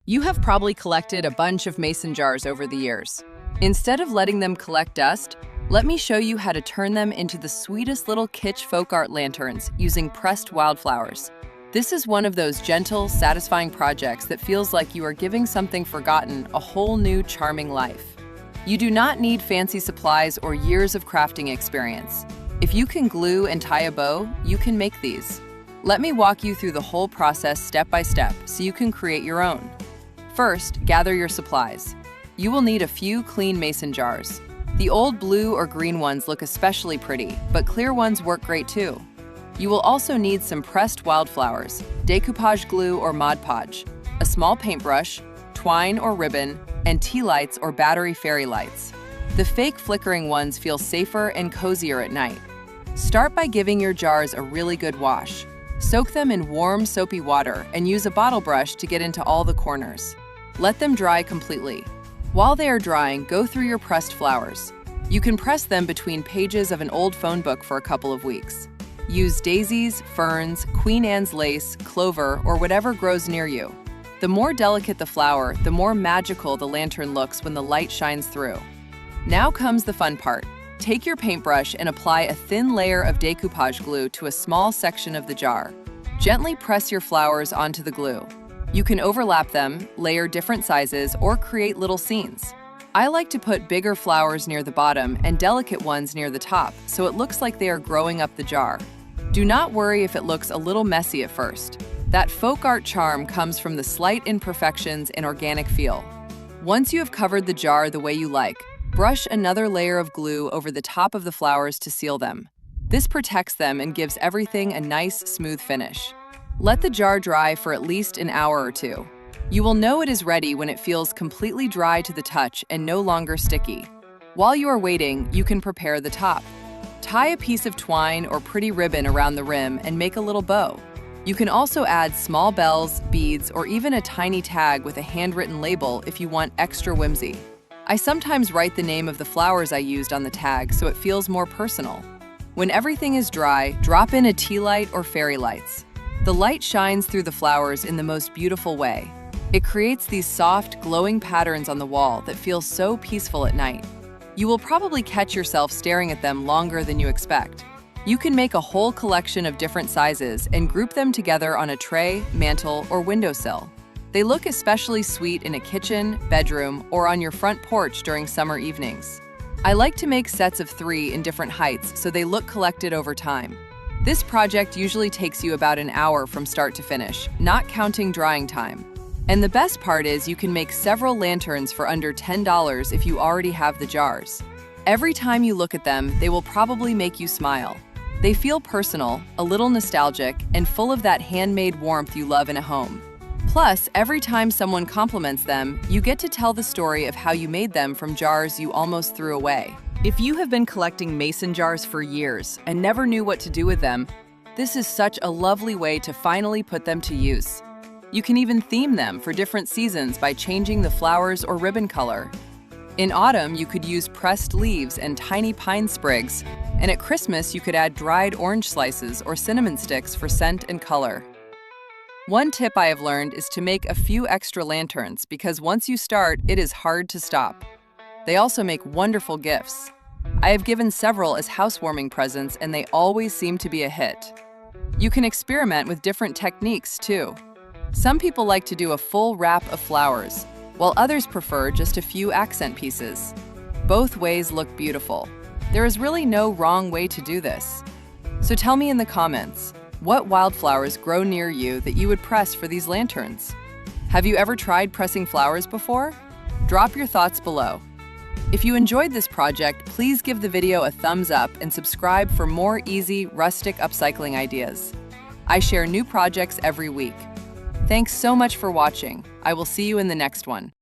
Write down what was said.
You have probably collected a bunch of mason jars over the years. Instead of letting them collect dust, let me show you how to turn them into the sweetest little kitsch folk art lanterns using pressed wildflowers. This is one of those gentle, satisfying projects that feels like you are giving something forgotten a whole new, charming life. You do not need fancy supplies or years of crafting experience. If you can glue and tie a bow, you can make these. Let me walk you through the whole process step by step so you can create your own. First, gather your supplies. You will need a few clean mason jars. The old blue or green ones look especially pretty, but clear ones work great too. You will also need some pressed wildflowers, decoupage glue or Mod Podge, a small paintbrush, twine or ribbon, and tea lights or battery fairy lights. The fake flickering ones feel safer and cozier at night. Start by giving your jars a really good wash. Soak them in warm, soapy water and use a bottle brush to get into all the corners. Let them dry completely. While they are drying, go through your pressed flowers. You can press them between pages of an old phone book for a couple of weeks. Use daisies, ferns, Queen Anne's lace, clover, or whatever grows near you. The more delicate the flower, the more magical the lantern looks when the light shines through. Now comes the fun part. Take your paintbrush and apply a thin layer of decoupage glue to a small section of the jar. Gently press your flowers onto the glue. You can overlap them, layer different sizes, or create little scenes. I like to put bigger flowers near the bottom and delicate ones near the top, so it looks like they are growing up the jar. Do not worry if it looks a little messy at first. That folk art charm comes from the slight imperfections and organic feel. Once you have covered the jar the way you like, brush another layer of glue over the top of the flowers to seal them. This protects them and gives everything a nice, smooth finish. Let the jar dry for at least an hour or two. You will know it is ready when it feels completely dry to the touch and no longer sticky. While you are waiting, you can prepare the top. Tie a piece of twine or pretty ribbon around the rim and make a little bow. You can also add small bells, beads, or even a tiny tag with a handwritten label if you want extra whimsy. I sometimes write the name of the flowers I used on the tag so it feels more personal. When everything is dry, drop in a tea light or fairy lights. The light shines through the flowers in the most beautiful way. It creates these soft, glowing patterns on the wall that feel so peaceful at night. You will probably catch yourself staring at them longer than you expect. You can make a whole collection of different sizes and group them together on a tray, mantel, or windowsill. They look especially sweet in a kitchen, bedroom, or on your front porch during summer evenings. I like to make sets of 3 in different heights so they look collected over time. This project usually takes you about an hour from start to finish, not counting drying time. And the best part is you can make several lanterns for under $10 if you already have the jars. Every time you look at them, they will probably make you smile. They feel personal, a little nostalgic, and full of that handmade warmth you love in a home. Plus, every time someone compliments them, you get to tell the story of how you made them from jars you almost threw away. If you have been collecting mason jars for years and never knew what to do with them, this is such a lovely way to finally put them to use. You can even theme them for different seasons by changing the flowers or ribbon color. In autumn, you could use pressed leaves and tiny pine sprigs, and at Christmas, you could add dried orange slices or cinnamon sticks for scent and color. One tip I have learned is to make a few extra lanterns because once you start, it is hard to stop. They also make wonderful gifts. I have given several as housewarming presents and they always seem to be a hit. You can experiment with different techniques too. Some people like to do a full wrap of flowers, while others prefer just a few accent pieces. Both ways look beautiful. There is really no wrong way to do this. So tell me in the comments, what wildflowers grow near you that you would press for these lanterns? Have you ever tried pressing flowers before? Drop your thoughts below. If you enjoyed this project, please give the video a thumbs up and subscribe for more easy, rustic upcycling ideas. I share new projects every week. Thanks so much for watching. I will see you in the next one.